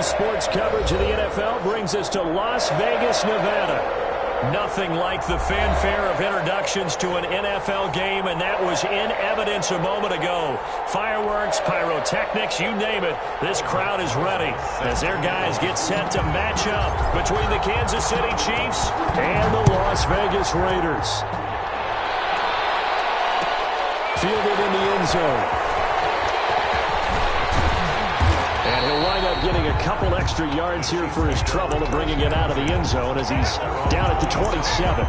sports coverage of the NFL brings us to Las Vegas, Nevada. Nothing like the fanfare of introductions to an NFL game, and that was in evidence a moment ago. Fireworks, pyrotechnics, you name it. This crowd is ready as their guys get set to match up between the Kansas City Chiefs and the Las Vegas Raiders. Fielded in the end zone. And he'll wind up getting a couple extra yards here for his trouble and bringing it out of the end zone as he's down at the 27.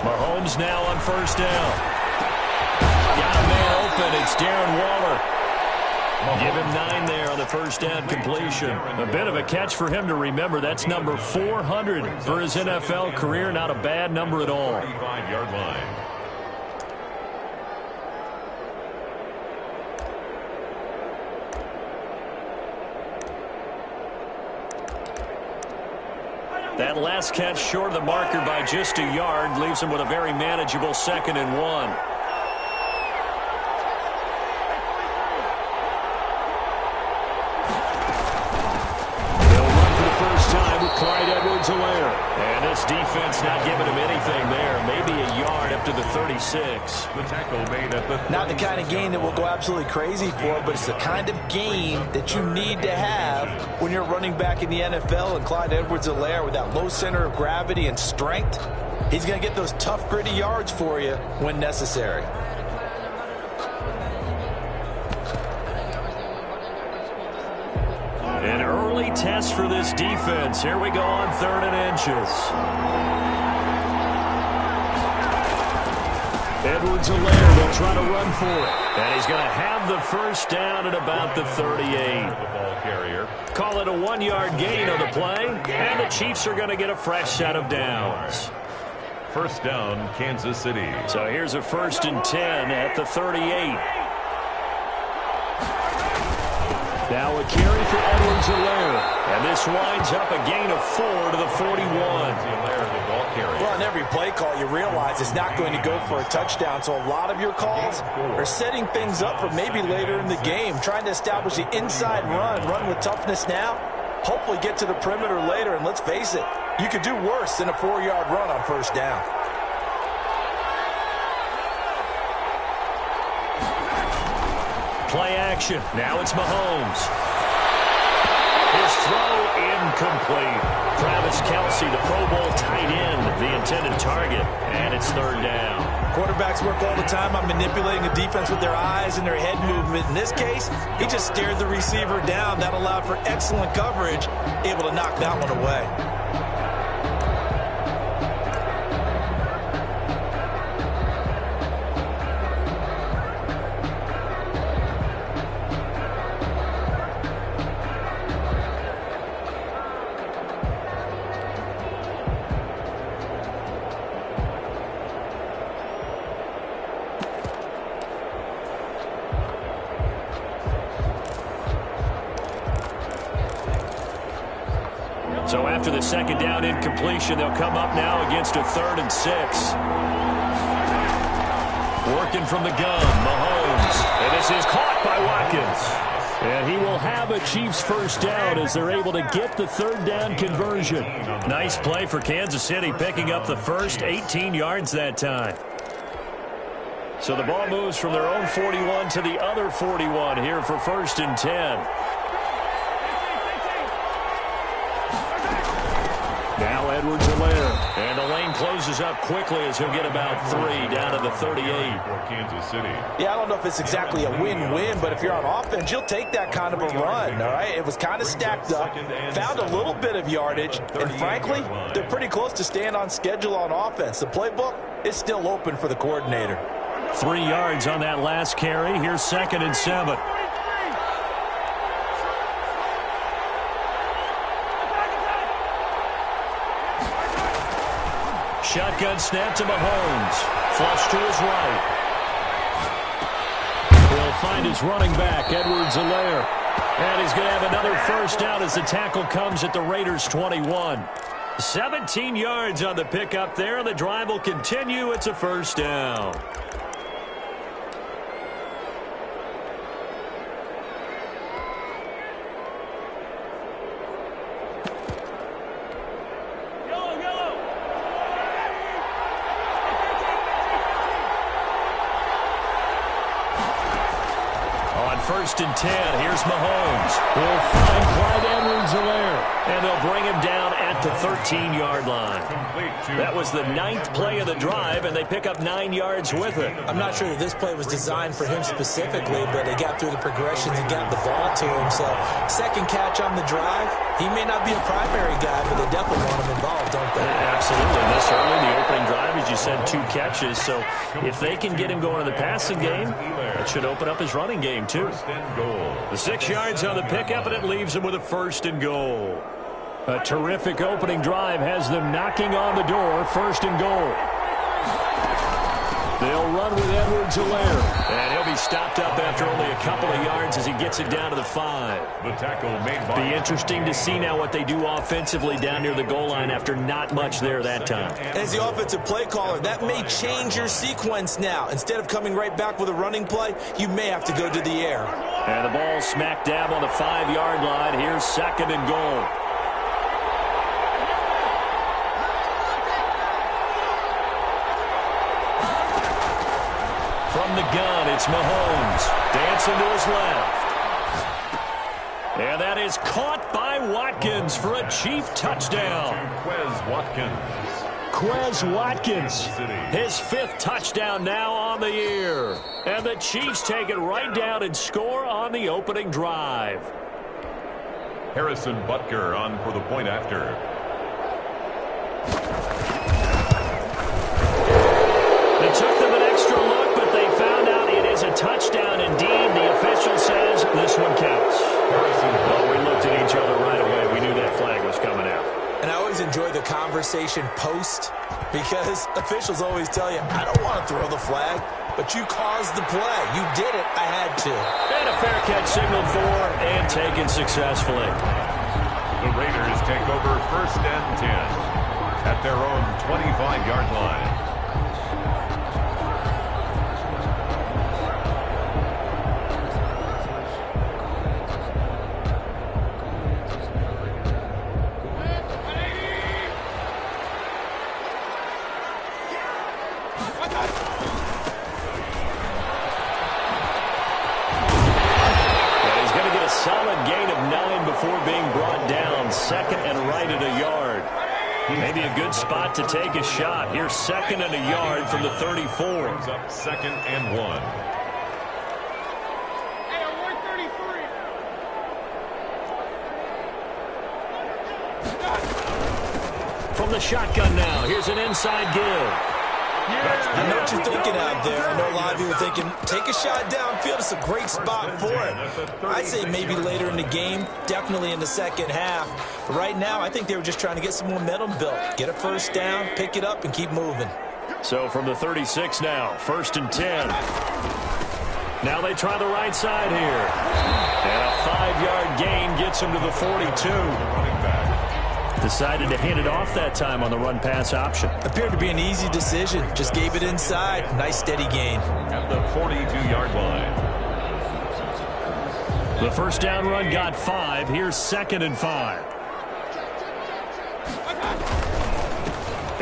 Mahomes now on first down. Got a man open. It's Darren Waller. Give him 9 there on the first down completion. A bit of a catch for him to remember. That's number 400 for his NFL career. Not a bad number at all. 35-yard line. That last catch short of the marker by just a yard leaves him with a very manageable 2nd and 1. They'll run for the first time with Clyde Edwards-Helaire. And this defense not giving him anything there. Maybe a yard up to the 36. The tackle made at the 36. Not the kind of game that will go absolutely crazy for, but it's the kind of game that you need to have when you're running back in the NFL. And Clyde Edwards-Helaire, with that low center of gravity and strength, he's going to get those tough, gritty yards for you when necessary. An early test for this defense. Here we go on 3rd and inches. Edwards-Helaire will try to run for it. And he's going to have the first down at about the 38. The ball carrier. Call it a 1-yard gain on the play. And the Chiefs are going to get a fresh set of downs. First down, Kansas City. So here's a 1st and 10 at the 38. Now a carry for Edwards-Helaire. And this winds up a gain of 4 to the 41. Well, on every play call, you realize it's not going to go for a touchdown. So a lot of your calls are setting things up for maybe later in the game, trying to establish the inside run with toughness now, hopefully get to the perimeter later. And let's face it, you could do worse than a 4-yard run on first down. Play action. Now it's Mahomes. His throw incomplete. Travis Kelce, the Pro Bowl tight end, the intended target. And it's 3rd down. Quarterbacks work all the time on manipulating the defense with their eyes and their head movement. In this case, he just stared the receiver down. That allowed for excellent coverage, able to knock that one away. So after the 2nd down incompletion, they'll come up now against a 3rd and 6. Working from the gun, Mahomes. And this is caught by Watkins. And he will have a Chiefs first down as they're able to get the 3rd down conversion. Nice play for Kansas City, picking up the first 18 yards that time. So the ball moves from their own 41 to the other 41 here for 1st and 10. Now Edwards-Helaire. And the lane closes up quickly as he'll get about 3 down to the 38. For Kansas City. Yeah, I don't know if it's exactly a win-win, but if you're on offense, you'll take that kind of a run, all right? It was kind of stacked up, found a little bit of yardage, and frankly, they're pretty close to staying on schedule on offense. The playbook is still open for the coordinator. 3 yards on that last carry. Here's 2nd and 7. Shotgun snap to Mahomes. Flush to his right. He'll find his running back, Edwards-Helaire. And he's going to have another first down as the tackle comes at the Raiders' 21. 17 yards on the pickup there. The drive will continue. It's a first down. First and 10. Here's Mahomes. He'll find Clyde Edwards-Helaire. And they'll bring him down at the 13-yard line. That was the 9th play of the drive, and they pick up 9 yards with it. I'm not sure that this play was designed for him specifically, but they got through the progressions and got the ball to him. So, second catch on the drive. He may not be a primary guy, but they definitely want him involved, don't they? Absolutely. This early, the opening drive, as you said, 2 catches. So, if they can get him going in the passing game, that should open up his running game, too. The 6 yards on the pickup, and it leaves him with a first and goal. A terrific opening drive has them knocking on the door. First and goal. They'll run with Edwards-Helaire. And he'll be stopped up after only a couple of yards as he gets it down to the 5. The tackle made by. Be interesting to see now what they do offensively down near the goal line after not much there that time. As the offensive play caller, that may change your sequence now. Instead of coming right back with a running play, you may have to go to the air. And the ball smack dab on the 5-yard line. Here's 2nd and goal. From the gun, it's Mahomes. Dancing to his left. And that is caught by Watkins for a Chief touchdown. Quez Watkins, his 5th touchdown now on the year. And the Chiefs take it right down and score on the opening drive. Harrison Butker on for the point after. It took them an extra look, but they found out it is a touchdown indeed. The official says this one counts. Well, we looked at each other right away. We knew that flag was coming out. And I always enjoy the conversation post because officials always tell you, I don't want to throw the flag, but you caused the play. You did it. I had to. And a fair catch signaled for and taken successfully. The Raiders take over first and 10 at their own 25-yard line. Maybe a good spot to take a shot. Here's 2nd and a yard from the 34. Brings up 2nd and 1. Hey, on 133. From the shotgun now, here's an inside give. I know what you're thinking out there. I know a lot of you are thinking, take a shot downfield. It's a great spot for it. I'd say maybe later in the game, definitely in the second half. But right now, I think they were just trying to get some momentum built. Get a first down, pick it up, and keep moving. So from the 36 now, 1st and 10. Now they try the right side here. And a 5-yard gain gets them to the 42. Decided to hand it off that time on the run-pass option. Appeared to be an easy decision. Just gave it inside. Nice, steady gain. At the 42-yard line. The first down run got 5. Here's 2nd and 5.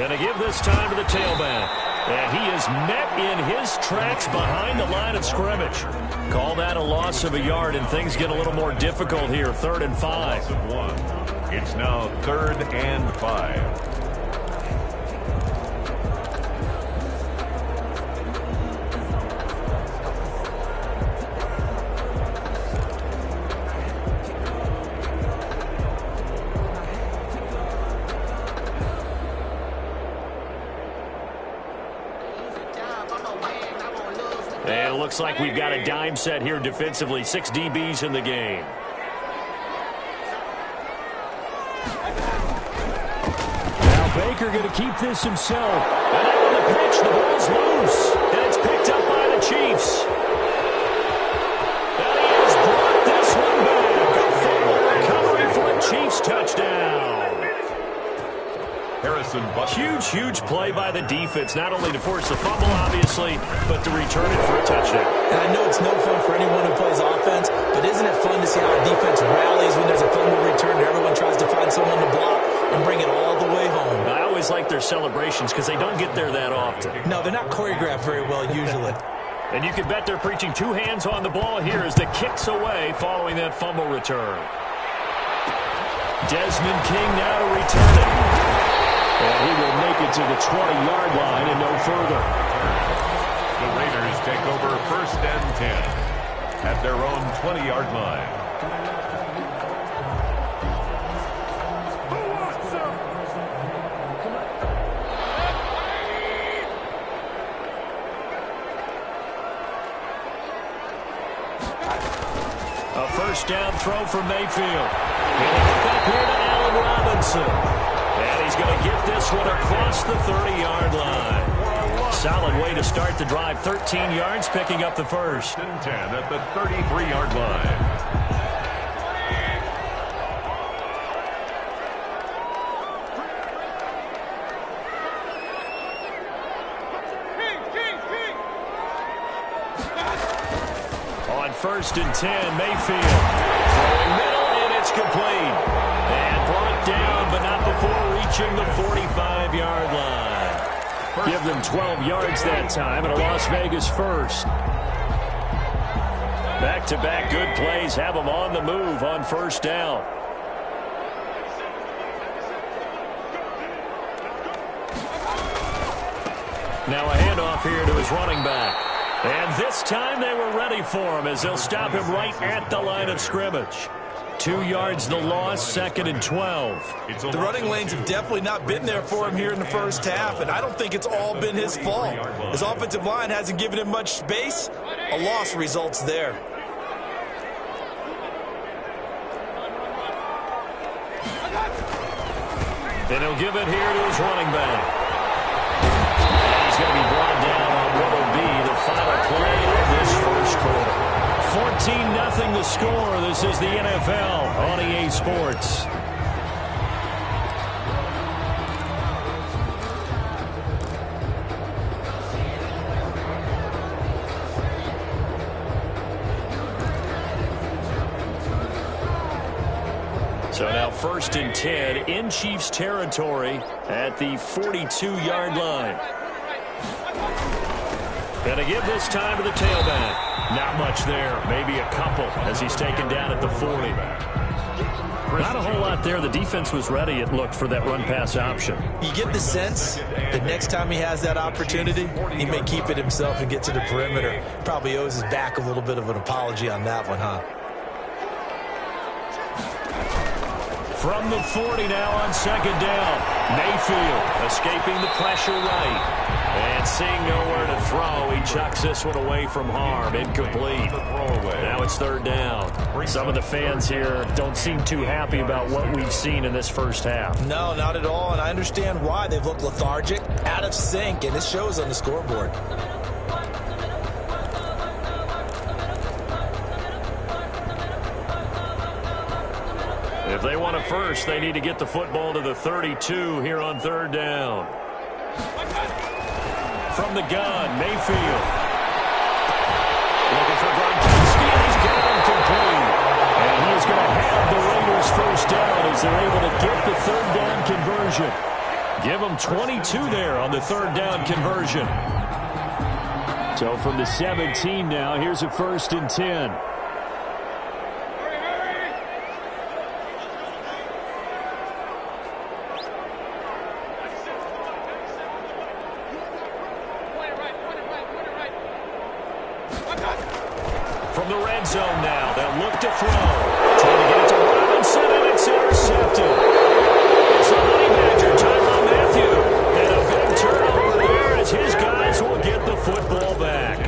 And a give this time to the tailback. And he is met in his tracks behind the line of scrimmage. Call that a loss of a yard, and things get a little more difficult here. 3rd and 5. It's now 3rd and 5. And it looks like we've got a dime set here defensively. 6 DBs in the game. Now Baker going to keep this himself. And out on the pitch, the ball's loose. And it's picked up by the Chiefs. And he has brought this one back. A fumble recovery for a Chiefs touchdown. Huge play by the defense, not only to force the fumble, obviously, but to return it for a touchdown. And I know it's no fun for anyone who plays offense, but isn't it fun to see how a defense rallies when there's a fumble return and everyone tries to find someone to block and bring it all the way home? I always like their celebrations because they don't get there that often. No, they're not choreographed very well usually. And you can bet they're preaching 2 hands on the ball here as the kick's away following that fumble return. Desmond King now to return it. And he will make it to the 20-yard line and no further. The Raiders take over 1st and 10 at their own 20-yard line. A 1st down throw for Mayfield. He'll hook up here to Allen Robinson. And he's going to get this one across the 30-yard line. Solid way to start the drive. 13 yards, picking up the 1st. And 10 at the 33-yard line. On 1st and 10, Mayfield. Throwing middle, and it's complete. And brought down, but not before reaching the 45-yard line. Give them 12 yards that time, and a Las Vegas 1st. Back-to-back good plays have them on the move on 1st down. Now a handoff here to his running back. And this time they were ready for him as they'll stop him right at the line of scrimmage. 2 yards the loss, 2nd and 12. The running lanes have definitely not been there for him here in the 1st half, and I don't think it's all been his fault. His offensive line hasn't given him much space. A loss results there. And he'll give it here to his running back. And he's going to be brought down on what will be the final play of this 1st quarter. 14-0 the score. This is the NFL on EA Sports. So now 1st and 10 in Chiefs territory at the 42-yard line. Gonna give this time to the tailback. Not much there. Maybe a couple as he's taken down at the 40. Not a whole lot there. The defense was ready, it looked, for that run-pass option. You get the sense that next time he has that opportunity, he may keep it himself and get to the perimeter. Probably owes his back a little bit of an apology on that one, huh? From the 40 now on 2nd down. Mayfield escaping the pressure right. And seeing nowhere to throw, he chucks this one away from harm. Incomplete. Now it's 3rd down. Some of the fans here don't seem too happy about what we've seen in this 1st half. No, not at all, and I understand why. They've looked lethargic, out of sync, and it shows on the scoreboard. If they want a 1st, they need to get the football to the 32 here on 3rd down. From the gun, Mayfield. Looking for Gronkowski, and he's got him complete. And he is going to have the Raiders 1st down as they're able to get the 3rd down conversion. Give them 22 there on the 3rd down conversion. So from the 17 now, here's a 1st and 10. From the red zone now, they'll look to throw. Trying to get it to Robinson, and it's intercepted. It's the Honey Badger, Tyrann Mathieu. And a big turnover there as his guys will get the football back.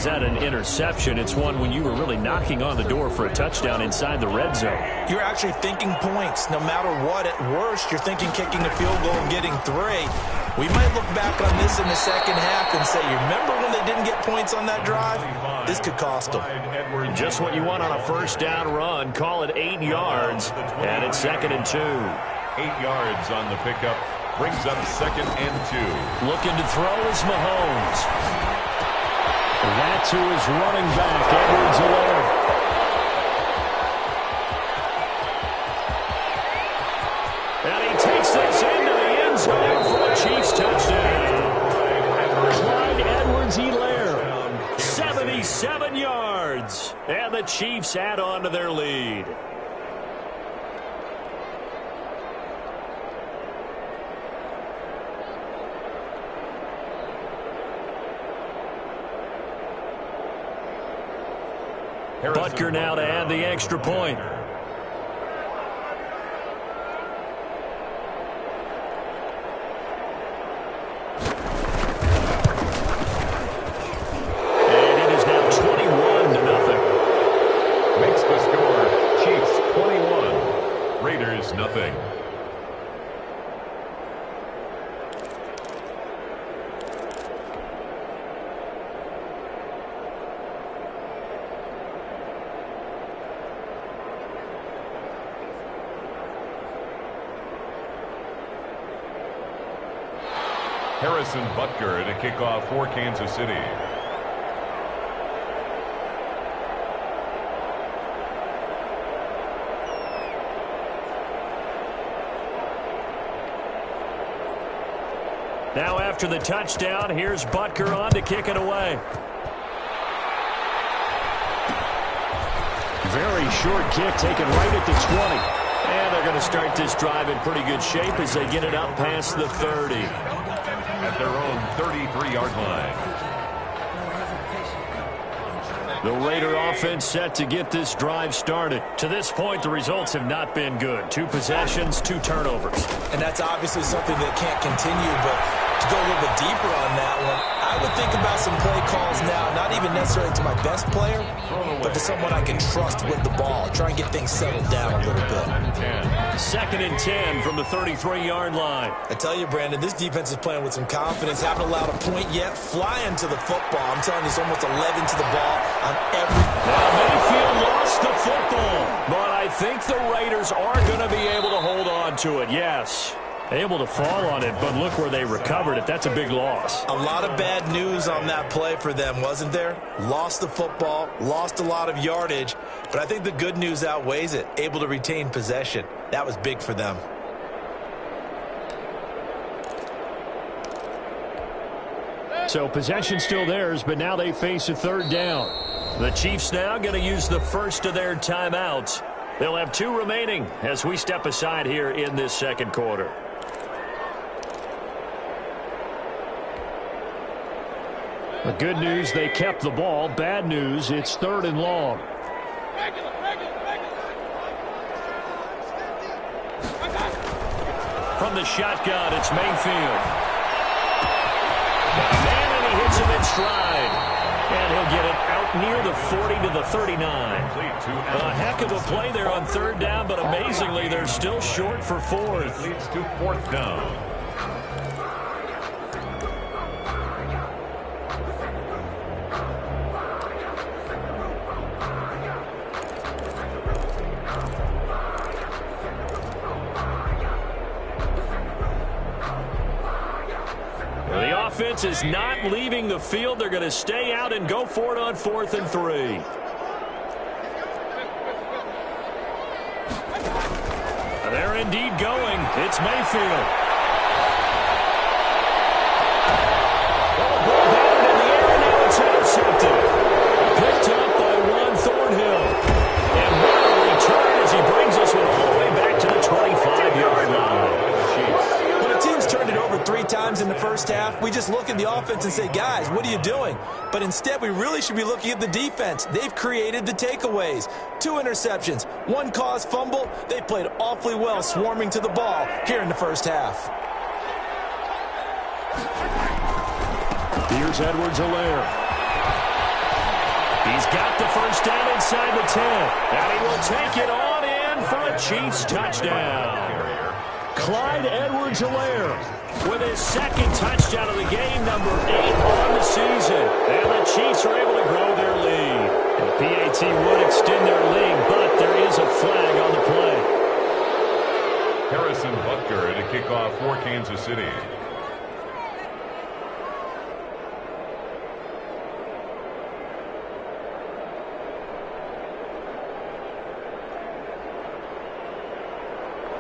that an interception. It's one when you were really knocking on the door for a touchdown inside the red zone. You're actually thinking points. No matter what, at worst, you're thinking kicking a field goal and getting 3. We might look back on this in the second half and say, you remember when they didn't get points on that drive? This could cost them. Just what you want on a first down run. Call it 8 yards, and it's 2nd and 2. 8 yards on the pickup. Brings up 2nd and 2. Looking to throw is Mahomes. That's who is running back, Edwards-Helaire. And he takes this into the end zone for a Chiefs touchdown. Clyde Edwards-Helaire, 77 yards. And the Chiefs add on to their lead. Butker now to add the extra point. And it is now 21-0. Makes the score Chiefs 21, Raiders nothing. Harrison Butker to kick off for Kansas City. Now after the touchdown, here's Butker on to kick it away. Very short kick taken right at the 20. And they're going to start this drive in pretty good shape as they get it up past the 30. At their own 33-yard line. The Raider offense set to get this drive started. To this point, the results have not been good. 2 possessions, 2 turnovers. And that's obviously something that can't continue, but to go a little bit deeper on that one, I would think about some play calls now, not even necessarily to my best player, but to someone I can trust with the ball. Try and get things settled down a little bit. 2nd and 10 from the 33-yard line. I tell you, Brandon, this defense is playing with some confidence. Haven't allowed a point yet. Flying to the football. I'm telling you, it's almost 11 to the ball on every... Now Mayfield lost the football, but I think the Raiders are going to be able to hold on to it, yes. Able to fall on it, but look where they recovered it. That's a big loss. A lot of bad news on that play for them, wasn't there? Lost the football, lost a lot of yardage, but I think the good news outweighs it. Able to retain possession. That was big for them. So possession still theirs, but now they face a 3rd down. The Chiefs now going to use the first of their timeouts. They'll have 2 remaining as we step aside here in this 2nd quarter. The good news, they kept the ball. Bad news, it's 3rd and long. From the shotgun, it's Mayfield. Man, and he hits him in stride. And he'll get it out near the 40 to the 39. A heck of a play there on 3rd down, but amazingly, they're still short for 4th. Leads to 4th down. The offense is not leaving the field. They're going to stay out and go for it on 4th and 3. They're indeed going. It's Mayfield. Ball batted in the air, and now it's intercepted. Picked up by Juan Thornhill. And what a return as he brings us all the way back to the 25-yard line. When a team's turned it over 3 times in the first half, we just look at the offense and say, guys, what are you doing? But instead, we really should be looking at the defense. They've created the takeaways. 2 interceptions, 1 caused fumble. They played awfully well swarming to the ball here in the first half. Here's Edwards-Helaire. He's got the first down inside the 10. And he will take it on in for a Chiefs touchdown. Clyde Edwards-Helaire with his second touchdown of the game, number 8 on the season. And the Chiefs are able to grow their lead. And the PAT would extend their lead, but there is a flag on the play. Harrison Butker to kick off for Kansas City.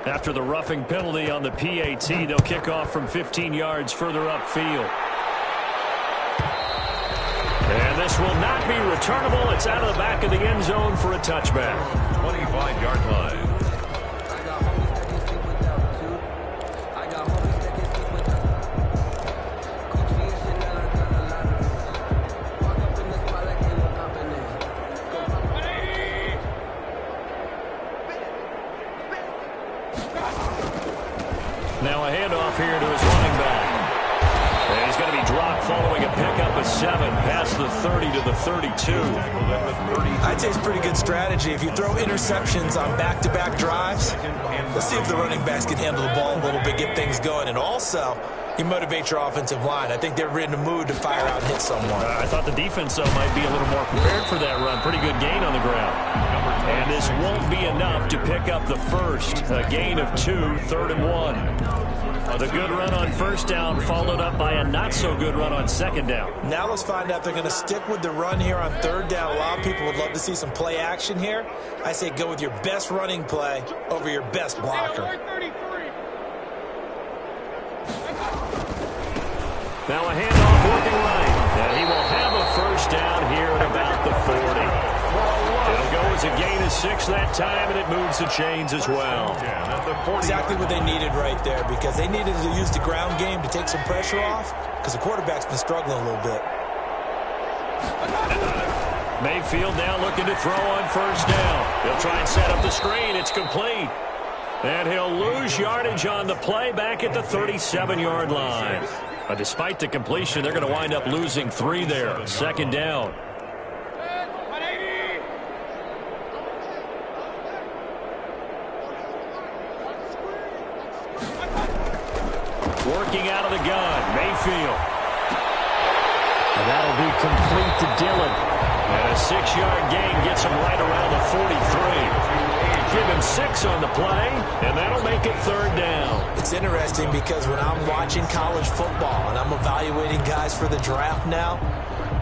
After the roughing penalty on the PAT, they'll kick off from 15 yards further upfield. And this will not be returnable. It's out of the back of the end zone for a touchback. 25-yard line. Now a handoff here to his running back. And he's going to be dropped following a pickup of 7 past the 30 to the 32. I'd say it's pretty good strategy. If you throw interceptions on back-to-back drives, let's see if the running backs can handle the ball a little bit, get things going. And also, you motivate your offensive line. I think they're in the mood to fire out and hit someone. I thought the defense, though, might be a little more prepared for that run. Pretty good gain on the ground. And this won't be enough to pick up the first. A gain of 2, 3rd and 1. The good run on first down followed up by a not-so-good run on second down. Now let's find out if they're going to stick with the run here on 3rd down. A lot of people would love to see some play action here. I say go with your best running play over your best blocker. Now a handoff working right. And he will have a first down here at about the 40. It'll go as a gain of 6 that time, and it moves the chains as well. Exactly what they needed right there, because they needed to use the ground game to take some pressure off, because the quarterback's been struggling a little bit. Mayfield now looking to throw on first down. He'll try and set up the screen. It's complete. And he'll lose yardage on the play back at the 37-yard line. But despite the completion, they're going to wind up losing 3 there. 2nd down. Working out of the gun, Mayfield. And that'll be complete to Dillon. And a 6-yard gain gets him right around the 43. Give him 6 on the play, and that'll make it 3rd down. It's interesting because when I'm watching college football and I'm evaluating guys for the draft now,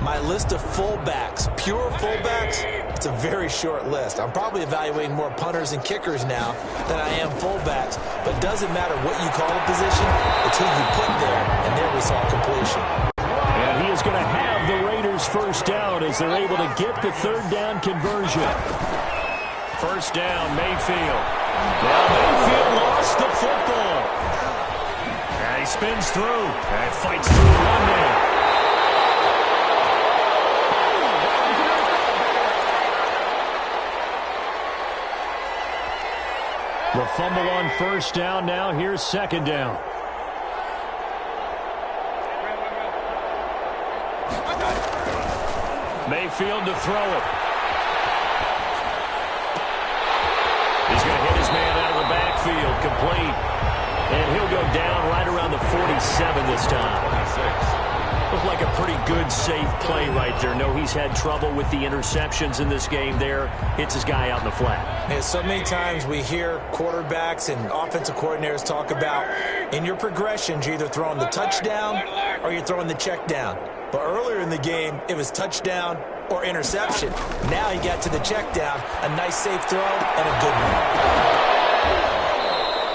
my list of fullbacks, pure fullbacks, it's a very short list. I'm probably evaluating more punters and kickers now than I am fullbacks. But it doesn't matter what you call a position, it's who you put there, and there we saw completion. And he is going to have the Raiders first down as they're able to get the 3rd down conversion. First down, Mayfield. Now Mayfield lost the football. And he spins through and fights through 1 man. The fumble on first down. Now here's 2nd down. Mayfield to throw it. He's going to hit his man out of the backfield, complete. And he'll go down right around the 47 this time. Looked like a pretty good, safe play right there. No, he's had trouble with the interceptions in this game there. Hits his guy out in the flat. And so many times we hear quarterbacks and offensive coordinators talk about in your progressions, you're either throwing the touchdown or you're throwing the check down. But earlier in the game, it was touchdown or interception. Now he got to the check down, a nice safe throw, and a good one.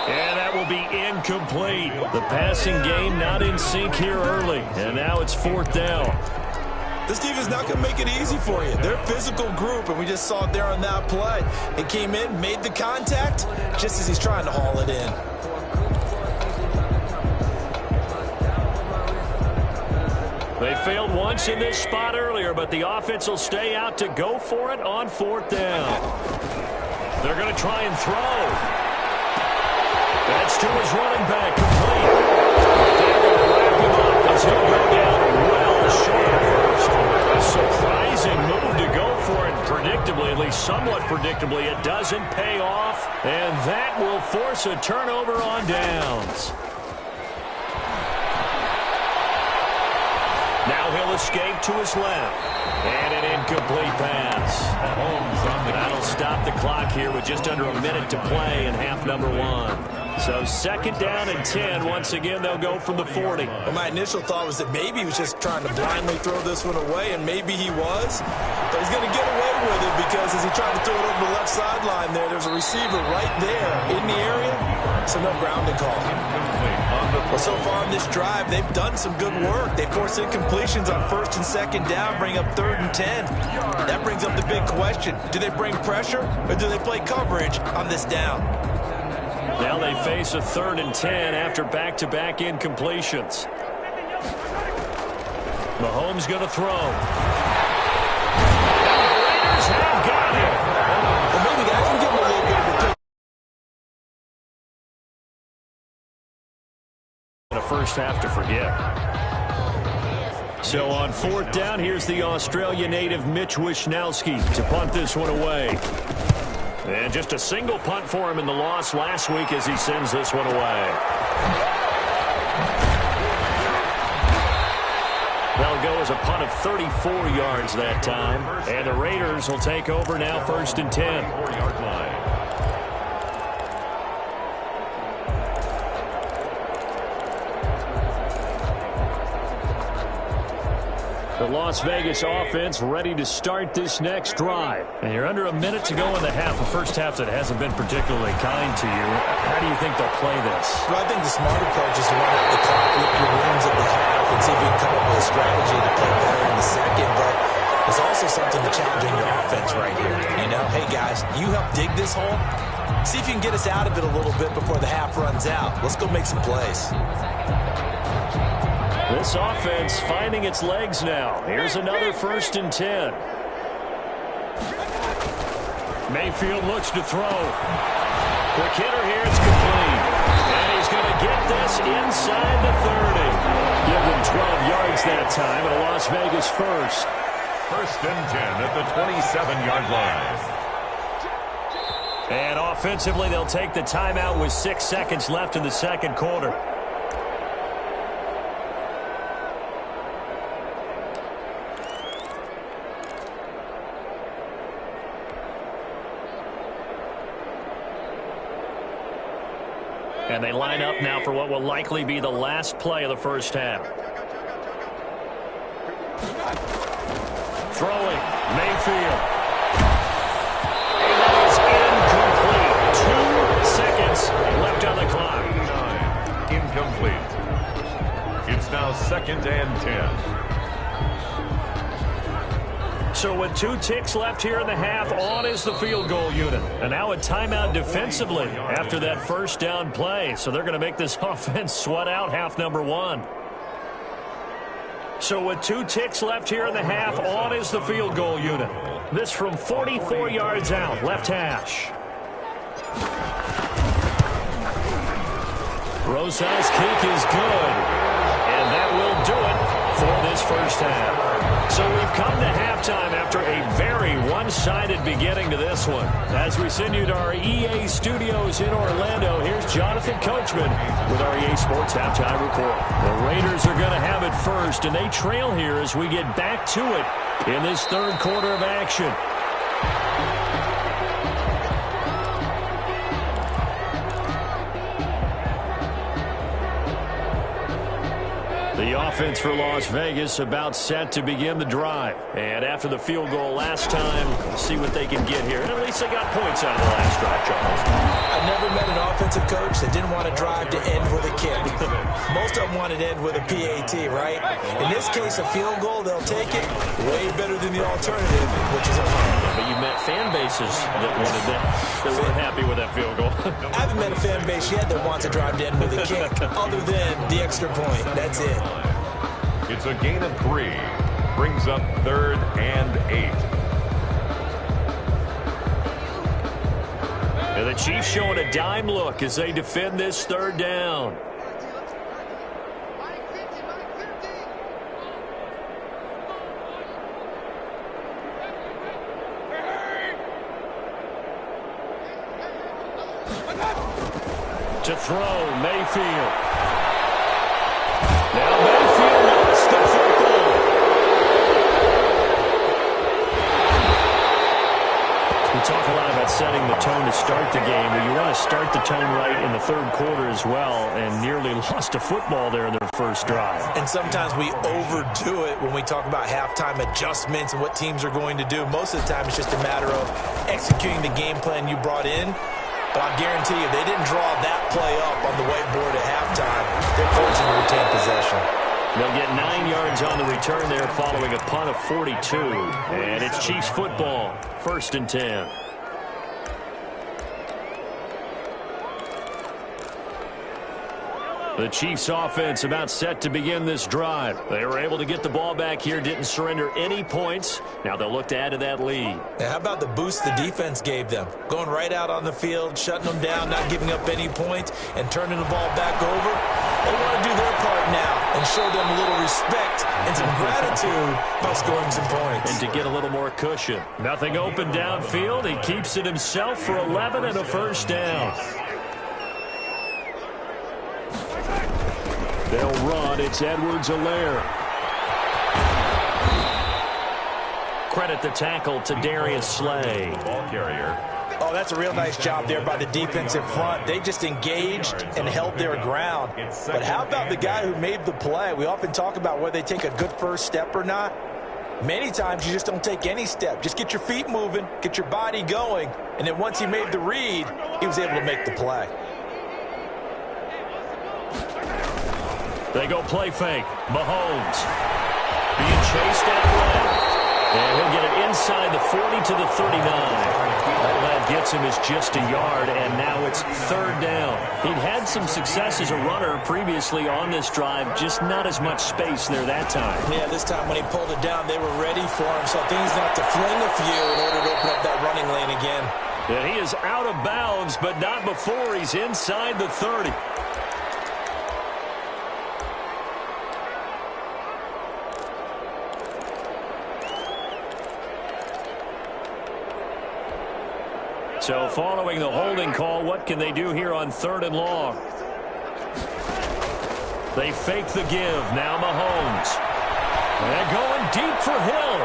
And that will be incomplete. The passing game not in sync here early. And now it's 4th down. This defense is not going to make it easy for you. They're a physical group, and we just saw it there on that play. He came in, made the contact, just as he's trying to haul it in. They failed once in this spot earlier, but the offense will stay out to go for it on 4th down. They're going to try and throw. That's to his running back, complete. They're going to wrap him up as he'll go down well short of first. A surprising move to go predictably, it doesn't pay off, and that will force a turnover on downs. Now he'll escape to his left. And an incomplete pass. That'll stop the clock here with just under a minute to play in half number 1. So 2nd down and 10. Once again, they'll go from the 40. Well, my initial thought was that maybe he was just trying to blindly throw this one away, and maybe he was. But he's going to get away with it because as he tried to throw it over the left sideline there's a receiver right there in the area. So no grounding call. Well, so far in this drive, they've done some good work. They forced incompletions on 1st and 2nd down, bring up 3rd and 10. That brings up the big question. Do they bring pressure or do they play coverage on this down? Now they face a 3rd and 10 after back-to-back incompletions. Mahomes going to throw. The Raiders have got him. Well, maybe that can give him a little bit of a pick. The first half to forget. So on 4th down, here's the Australia native Mitch Wishnowsky to punt this one away. And just a single punt for him in the loss last week as he sends this one away. That'll go as a punt of 34 yards that time. And the Raiders will take over now 1st and 10. 4-yard line. The Las Vegas offense ready to start this next drive. And you're under a minute to go in the half, a first half that hasn't been particularly kind to you. How do you think they'll play this? Well, I think the smart approach is to run out the clock, lick your wounds at the half, and see if you can come up with a strategy to play better in the second. But there's also something to challenging your offense right here. You know, hey, guys, you help dig this hole. See if you can get us out of it a little bit before the half runs out. Let's go make some plays. This offense finding its legs now. Here's another 1st and 10. Mayfield looks to throw. Quick hitter here, it's complete. And he's going to get this inside the 30. Give them 12 yards that time, and a Las Vegas first. 1st and 10 at the 27-yard line. And offensively, they'll take the timeout with 6 seconds left in the 2nd quarter. And they line up now for what will likely be the last play of the first half. Throwing, Mayfield. And that is incomplete. 2 seconds left on the clock. Incomplete. It's now 2nd and 10. So with 2 ticks left here in the half, on is the field goal unit. And now a timeout defensively after that 1st down play. So they're going to make this offense sweat out half number 1. So with 2 ticks left here in the half, on is the field goal unit. This from 44 yards out, left hash. Rosas' kick is good. And that will do it for this first half. So we've come to halftime after a very one-sided beginning to this one. As we send you to our EA studios in Orlando, here's Jonathan Coachman with our EA Sports Halftime Report. The Raiders are going to have it first, and they trail here as we get back to it in this 3rd quarter of action. The offense for Las Vegas about set to begin the drive. And after the field goal last time, we'll see what they can get here. And at least they got points out of the last drive, Charles. I never met an offensive coach that didn't want to drive to end with a kick. Most of them wanted to end with a PAT, right? In this case, a field goal, they'll take it way better than the alternative, which is a punt. But you met fan bases that wanted that. They weren't happy with that field goal. I haven't met a fan base yet that wants to drive to end with a kick, other than the extra point. That's it. It's a gain of 3. Brings up 3rd and 8. And the Chiefs showing a dime look as they defend this 3rd down. throw, Mayfield. Now Mayfield lost the football. We talk a lot about setting the tone to start the game, but you want to start the tone right in the third quarter as well, and nearly lost a football there in their first drive. And sometimes we overdo it when we talk about halftime adjustments and what teams are going to do. Most of the time, it's just a matter of executing the game plan you brought in. But I guarantee you, they didn't draw that play up on the whiteboard at halftime. They're forcing to retain possession. They'll get 9 yards on the return there following a punt of 42. And it's Chiefs football, 1st and 10. The Chiefs offense about set to begin this drive. They were able to get the ball back here, didn't surrender any points. Now they'll look to add to that lead. Now, how about the boost the defense gave them? Going right out on the field, shutting them down, not giving up any points, and turning the ball back over. They want to do their part now and show them a little respect and some gratitude by scoring some points. And to get a little more cushion. Nothing open downfield. He keeps it himself for 11 and a first down. They'll run. It's Edwards-Helaire. Credit the tackle to Darius Slay. Ball carrier. Oh, that's a real nice job there by the defensive front. They just engaged and held their ground. But how about the guy who made the play? We often talk about whether they take a good first step or not. Many times you just don't take any step. Just get your feet moving, get your body going, and then once he made the read, he was able to make the play. They go play fake. Mahomes being chased at left. And he'll get it inside the 40 to the 39. All that gets him is just a yard, and now it's 3rd down. He'd had some success as a runner previously on this drive, just not as much space there that time. Yeah, this time when he pulled it down, they were ready for him, so things have to fling a few in order to open up that running lane again. And he is out of bounds, but not before he's inside the 30. So following the holding call, what can they do here on 3rd and long? They fake the give. Now Mahomes. And going deep for Hill.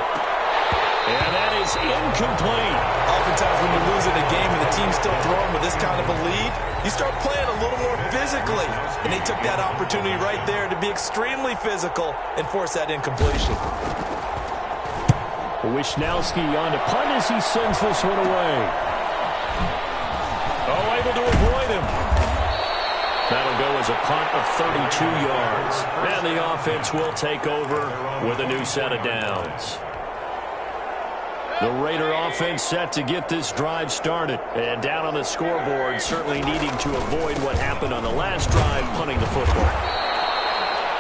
And that is incomplete. Oftentimes when you lose in a game and the team's still throwing with this kind of a lead, you start playing a little more physically. And they took that opportunity right there to be extremely physical and force that incompletion. Wishnowski on to punt as he sends this one away. Oh, able to avoid him. That'll go as a punt of 32 yards. And the offense will take over with a new set of downs. The Raider offense set to get this drive started. And down on the scoreboard, certainly needing to avoid what happened on the last drive, punting the football.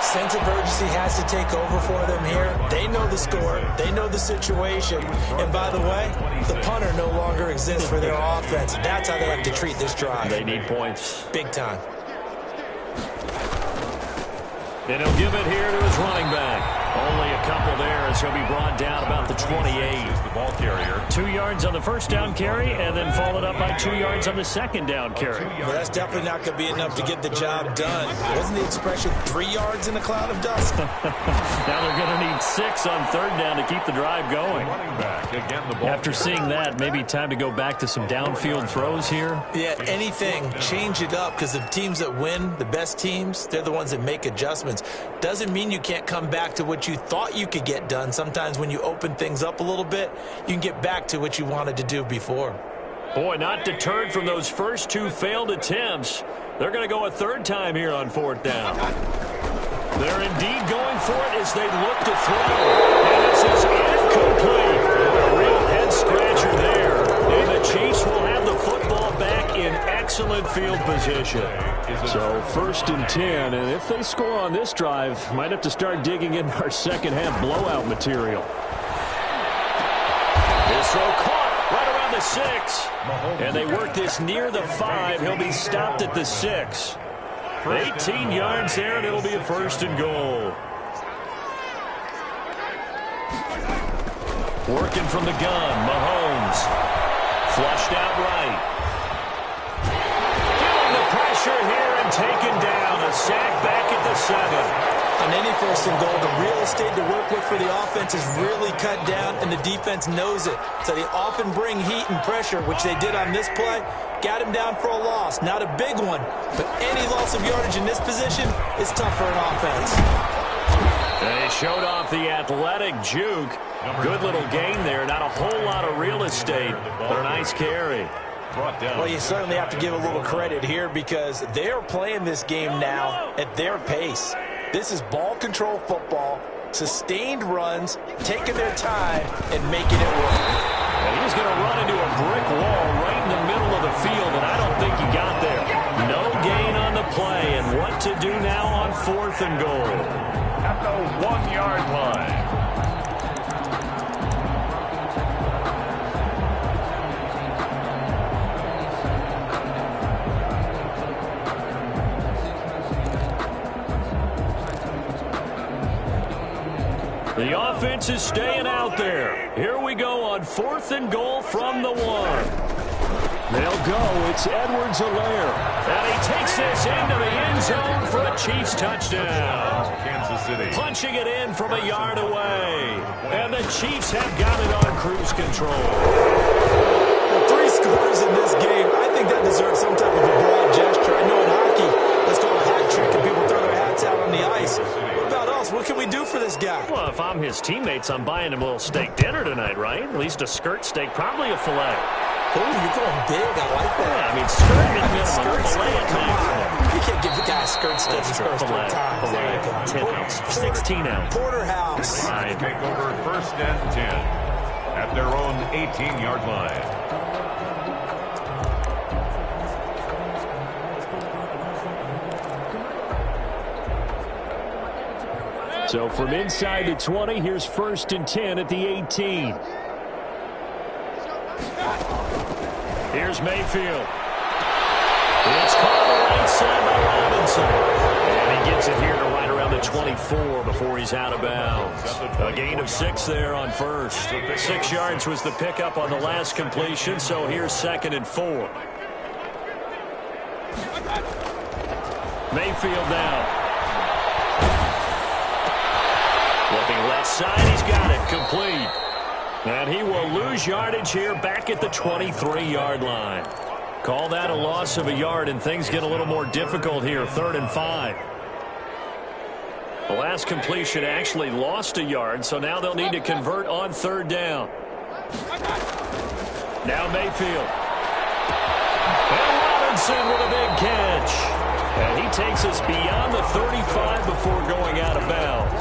Sense of urgency has to take over for them here. They know the score. They know the situation. And by the way, the punter no longer exists for their offense. That's how they have to treat this drive. They need points. Big time. And he'll give it here to his running back. Only a couple there as he'll be brought down about the 28. The ball carrier. 2 yards on the first down carry and then followed up by 2 yards on the second down carry. Well, that's definitely not going to be enough to get the job done. Wasn't the expression 3 yards in a cloud of dust? Now they're going to need 6 on 3rd down to keep the drive going. Running back. Again, the ball After carrier. seeing that, maybe time to go back to some downfield throws here. Yeah, anything. Change it up because the teams that win, the best teams, they're the ones that make adjustments. Doesn't mean you can't come back to what you thought you could get done. Sometimes when you open things up a little bit, you can get back to what you wanted to do before. Boy, not deterred from those first 2 failed attempts. They're going to go a 3rd time here on 4th down. They're indeed going for it as they look to throw. And this is incomplete. A real head-scratcher there. And the Chiefs will have the football back in excellent field position. So 1st and 10, and if they score on this drive, might have to start digging in our second-half blowout material. This throw caught right around the 6. And they work this near the 5. He'll be stopped at the 6. 18 yards there, and it'll be a 1st and goal. Working from the gun, Mahomes. Flushed out right. Feeling the pressure here taken down. A sack back at the 7. On any first and goal, the real estate to work with for the offense is really cut down, and the defense knows it. So they often bring heat and pressure, which they did on this play. Got him down for a loss. Not a big one, but any loss of yardage in this position is tough for an offense. They showed off the athletic juke. Good little gain there. Not a whole lot of real estate, but a nice carry. Well, you certainly have to give a little credit here because they're playing this game now at their pace. This is ball control football, sustained runs, taking their time, and making it work. And he's going to run into a brick wall right in the middle of the field, and I don't think he got there. No gain on the play, and what to do now on 4th and goal? At the 1-yard line. The offense is staying out there. Here we go on 4th and goal from the 1. They'll go. It's Edwards-Helaire. And he takes this into the end zone for a Chiefs touchdown. Kansas City. Punching it in from a yard away. And the Chiefs have got it on cruise control. 3 scores in this game. I think that deserves some type of a broad gesture. I know in hockey, that's called a hat trick, and people throw their hats out on the ice. What about us? What can we do for this guy? Well, if I'm his teammates, I'm buying him a little steak dinner tonight, right? At least a skirt steak, probably a filet. Oh, you're going big. I like that. Yeah, I mean, skirt at minimum, filet at Come max. on. You can't give the guy a skirt steak his first 3 Filet, times. There you go. 10 ounce, 16 ounce. Porterhouse. They take over 1st and 10 at their own 18-yard line. So from inside the 20, here's 1st and 10 at the 18. Here's Mayfield. It's caught on the right side by Robinson. And he gets it here to right around the 24 before he's out of bounds. A gain of 6 there on 1st. 6 yards was the pickup on the last completion, so here's 2nd and 4. Mayfield now. Looking left side, he's got it, complete. And he will lose yardage here back at the 23-yard line. Call that a loss of a yard, and things get a little more difficult here, 3rd and 5. The last completion actually lost a yard, so now they'll need to convert on 3rd down. Now Mayfield. And Robinson with a big catch. And he takes us beyond the 35 before going out of bounds.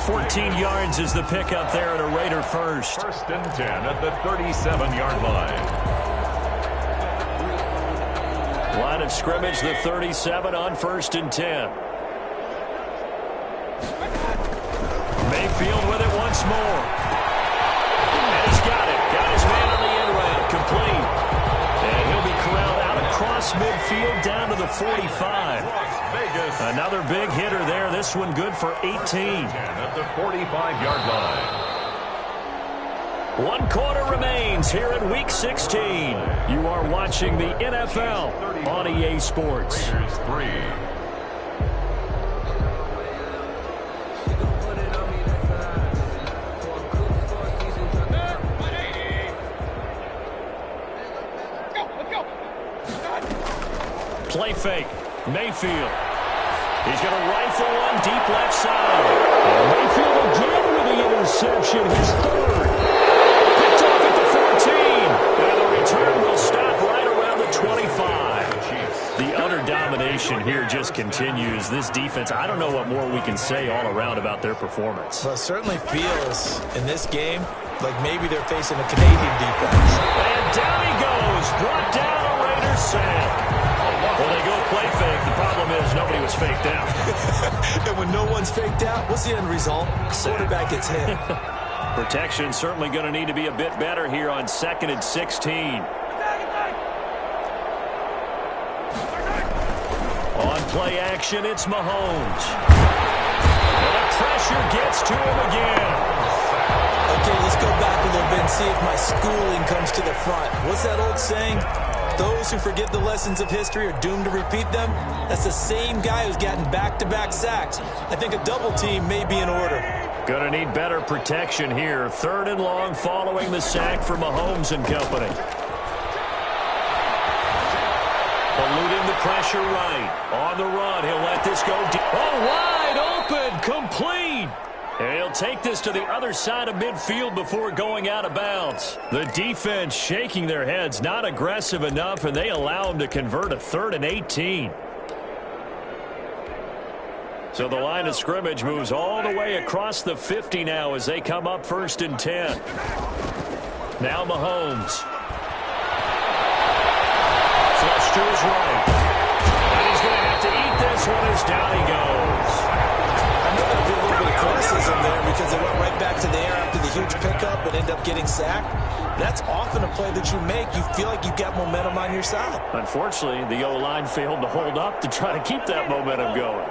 14 yards is the pickup there at a Raider first. 1st and 10 at the 37-yard line. Line of scrimmage, the 37 on 1st and 10. Mayfield with it once more. And he's got it. Got his man on the end round. Complete. And he'll be corralled out across midfield down to the 45. Another big hitter there. This one good for 18. At the 45-yard line. 1 quarter remains here in Week 16. You are watching the NFL on EA Sports. Raiders 3. Play fake. Mayfield. He's going to rifle one deep left side. And Mayfield again with the interception. His 3rd. Picked off at the 14. And the return will stop right around the 25. The utter domination here just continues. This defense, I don't know what more we can say all around about their performance. Well, it certainly feels in this game like maybe they're facing a Canadian defense. And down he goes. Brought down a Raiders sack. Well, they go play fake. The problem is nobody was faked out. And when no one's faked out, what's the end result? Quarterback gets hit. Protection certainly going to need to be a bit better here on 2nd and 16. On play action, it's Mahomes. And the pressure gets to him again. Okay, let's go back a little bit and see if my schooling comes to the front. What's that old saying? Those who forget the lessons of history are doomed to repeat them. That's the same guy who's gotten back-to-back sacks. I think a double team may be in order. Going to need better protection here. 3rd and long following the sack for Mahomes and company. Eluding the pressure right. On the run, he'll let this go deep. Oh, wide open, complete. And he'll take this to the other side of midfield before going out of bounds. The defense shaking their heads, not aggressive enough, and they allow him to convert a 3rd and 18. So the line of scrimmage moves all the way across the 50 now as they come up 1st and 10. Now Mahomes. Flush to his right. And he's going to have to eat this one as down he goes. I know there'll be a little bit of criticism there because they went right back to the air after the huge pickup and end up getting sacked. That's often a play that you make. You feel like you've got momentum on your side. Unfortunately, the O-line failed to hold up to try to keep that momentum going.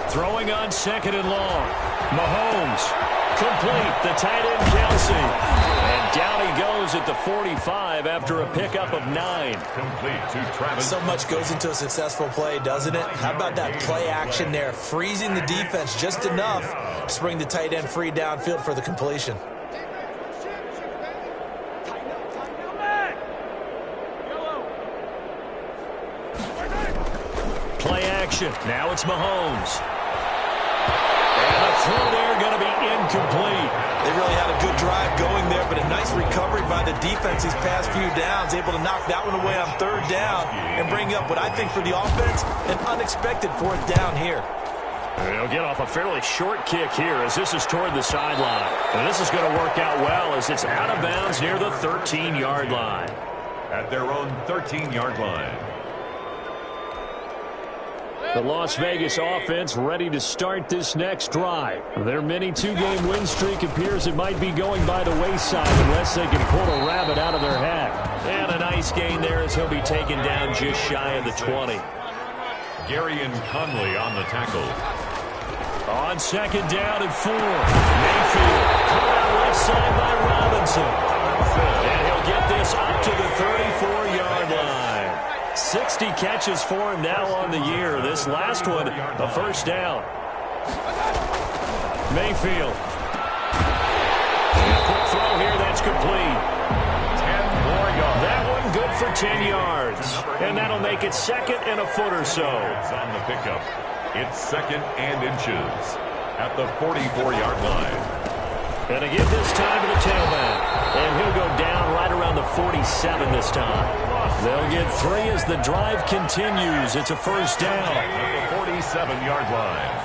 Throwing on 2nd and long. Mahomes. Complete. The tight end, Kelsey. And down he goes at the 45 after a pickup of 9. Complete to Travis. So much goes into a successful play, doesn't it? How about that play action there? Freezing the defense just enough to bring the tight end free downfield for the completion. Play action. Now it's Mahomes. And the throw there going to be incomplete. They really had a good drive going there, but a nice recovery by the defense these past few downs, able to knock that one away on 3rd down and bring up what I think for the offense, an unexpected 4th down here. They'll get off a fairly short kick here as this is toward the sideline. And this is going to work out well as it's out of bounds near the 13-yard line. At their own 13-yard line. The Las Vegas offense ready to start this next drive. Their mini 2-game win streak appears it might be going by the wayside unless they can pull a rabbit out of their hat. And a nice gain there as he'll be taken down just shy of the 20. Gary and Conley on the tackle. On 2nd down and 4. Mayfield caught out left side by Robinson. And he'll get this up to the 34-yard line. 60 catches for him now on the year. This last one, a 1st down. Mayfield. Quick throw here, that's complete. 10 more yards. That one good for 10 yards. And that'll make it 2nd and a foot or so. On the pickup. It's 2nd and inches at the 44-yard line. And to give this time to the tailback. And he'll go down right around the 47 this time. They'll get 3 as the drive continues. It's a 1st down. At the 47-yard line.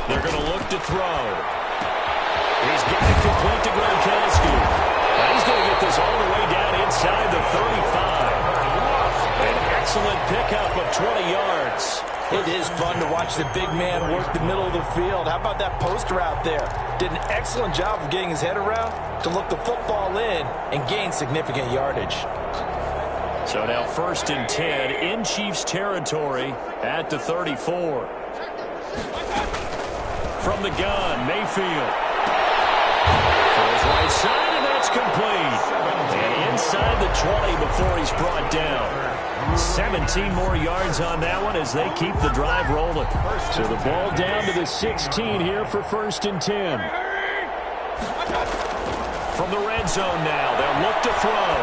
They're going to look to throw. He's got it complete to Gronkowski. He's going to get this all the way down inside the 35. An excellent pickup of 20 yards. It is fun to watch the big man work the middle of the field. How about that post route there? Did an excellent job of getting his head around to look the football in and gain significant yardage. So now 1st and 10 in Chiefs territory at the 34. From the gun, Mayfield. Throws right side, and that's complete. And inside the 20 before he's brought down. 17 more yards on that one as they keep the drive rolling. So the ball down to the 16 here for 1st and 10. From the red zone now, they'll look to throw.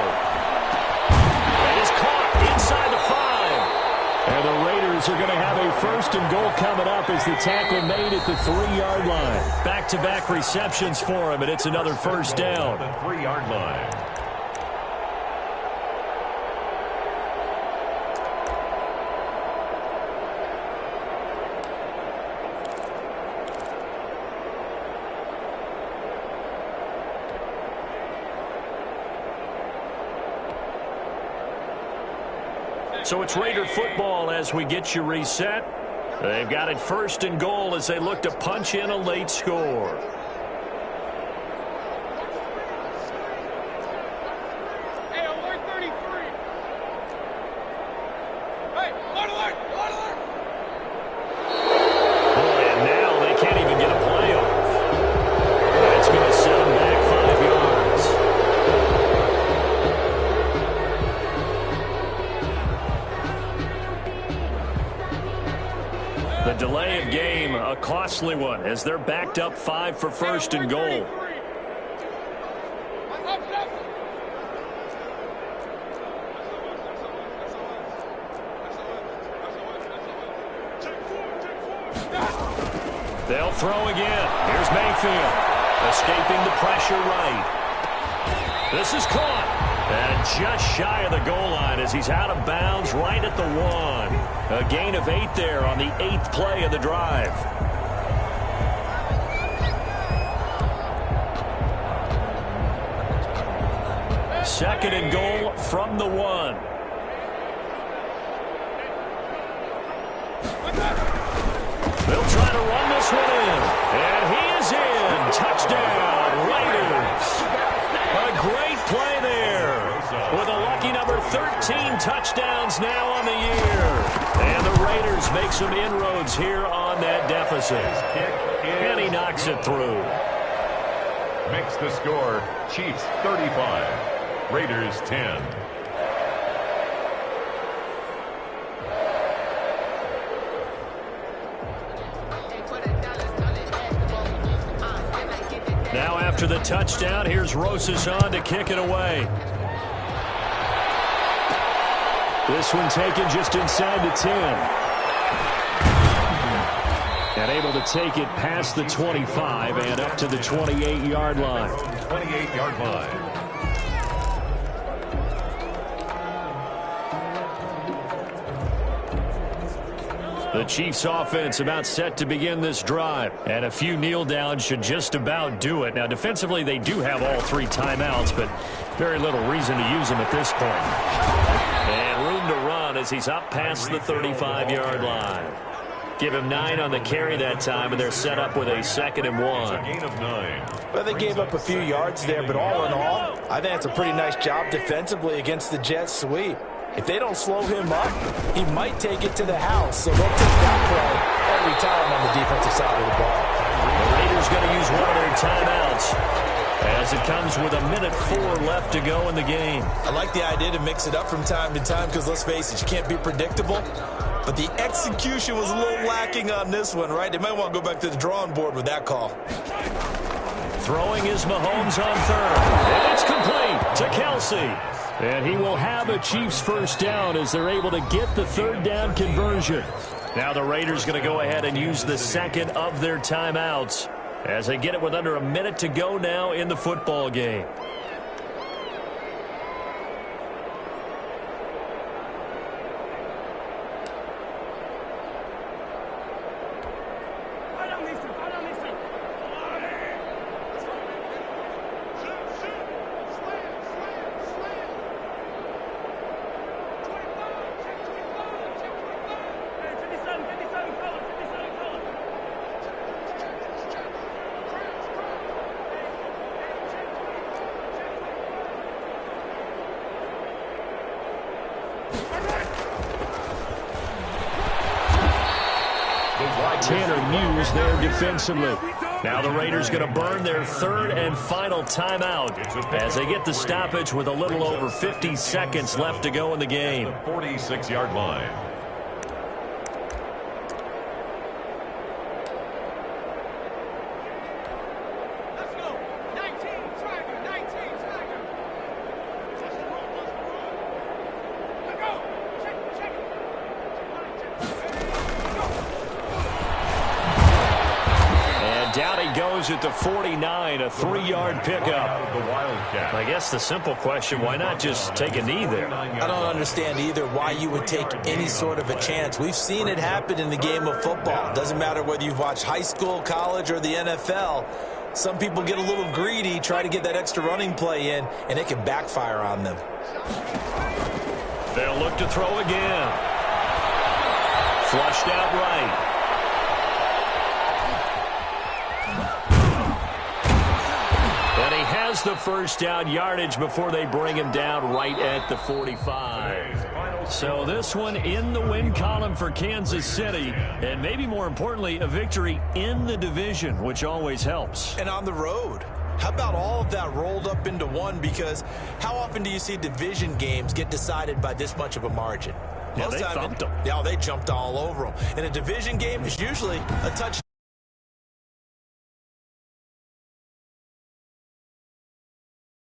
That is caught inside the 5. And the Raiders are going to have a 1st and goal coming up as the tackle made at the 3-yard line. Back-to-back receptions for him, and it's another 1st down. The 3-yard line. So it's Raider football as we get you reset. They've got it 1st and goal as they look to punch in a late score. Hey, alert 33. Hey, alert, alert, alert. Boy, and The delay of game, a costly one, as they're backed up 5 for first and goal. They'll throw again. Here's Mayfield, escaping the pressure right. This is caught. And just shy of the goal line as he's out of bounds right at the 1. A gain of 8 there on the 8th play of the drive. Second and goal from the 1. They'll try to run this one in. And he is in. Touchdown, Raiders. A great play there. With a lucky number 13 touchdowns now on the year. And the Raiders make some inroads here on that deficit. And he knocks it through. Makes the score Chiefs 35, Raiders 10. Now after the touchdown, here's Rosas on to kick it away. This one taken just inside the 10. And able to take it past the 25 and up to the 28-yard line. 28-yard line. The Chiefs offense about set to begin this drive. And a few kneel downs should just about do it. Now defensively they do have all 3 timeouts, but very little reason to use them at this point. And room to run as he's up past the 35-yard line. Give him 9 on the carry that time, and they're set up with a 2nd and 1. A gain of 9. Well, they gave up a few yards there, but all in all, I think that's a pretty nice job defensively against the Jets sweep. If they don't slow him up, he might take it to the house. So they'll take that play every time on the defensive side of the ball. The Raiders going to use one of their timeouts as it comes with a minute 4 left to go in the game. I like the idea to mix it up from time to time because, let's face it, you can't be predictable. But the execution was a little lacking on this one, right? They might want to go back to the drawing board with that call. Throwing is Mahomes on 3rd. And it's complete to Kelsey. And he will have a Chiefs first down as they're able to get the 3rd down conversion. Now the Raiders going to go ahead and use the 2nd of their timeouts as they get it with under a minute to go now in the football game. There defensively. Now the Raiders going to burn their 3rd and final timeout as they get the stoppage with a little over 50 seconds left to go in the game. 46-yard line. At the 49, a 3-yard pickup. The Wildcat. I guess the simple question, why not just take a knee there? I don't understand either why you would take any sort of a chance. We've seen it happen in the game of football. It doesn't matter whether you've watched high school, college, or the NFL. Some people get a little greedy, try to get that extra running play in, and it can backfire on them. They'll look to throw again. Flushed out right. Has the first down yardage before they bring him down right at the 45. So this one in the win column for Kansas City, and maybe more importantly, a victory in the division, which always helps. And on the road. How about all of that rolled up into one? Because how often do you see division games get decided by this much of a margin? Yeah, they thumped them. Yeah, they jumped all over them. In a division game, it's usually a touchdown.